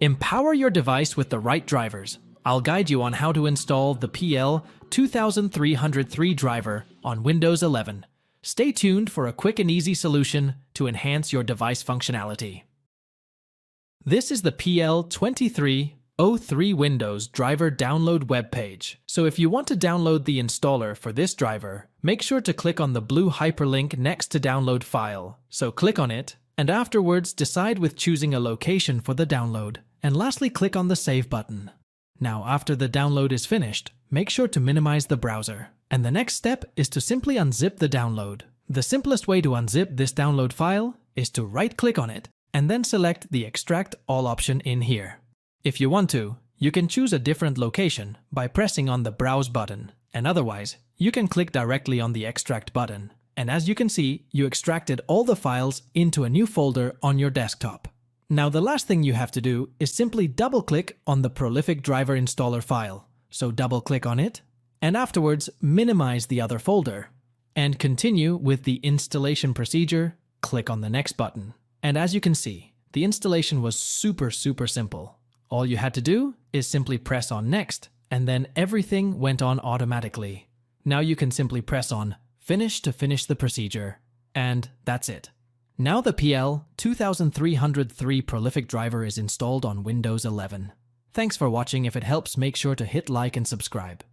Empower your device with the right drivers. I'll guide you on how to install the PL2303 driver on Windows 11. Stay tuned for a quick and easy solution to enhance your device functionality. This is the PL2303 Windows driver download web page. So if you want to download the installer for this driver, make sure to click on the blue hyperlink next to download file. So click on it, and afterwards decide with choosing a location for the download. And lastly, click on the Save button. Now, after the download is finished, make sure to minimize the browser. And the next step is to simply unzip the download. The simplest way to unzip this download file is to right-click on it and then select the Extract All option in here. If you want to, you can choose a different location by pressing on the Browse button, and otherwise, you can click directly on the Extract button. And as you can see, you extracted all the files into a new folder on your desktop. Now the last thing you have to do is simply double-click on the prolific driver installer file. So double-click on it, and afterwards minimize the other folder. And continue with the installation procedure, click on the Next button. And as you can see, the installation was super simple. All you had to do is simply press on Next, and then everything went on automatically. Now you can simply press on Finish to finish the procedure, and that's it. Now the PL2303 prolific driver is installed on Windows 11. Thanks for watching. If it helps, make sure to hit like and subscribe.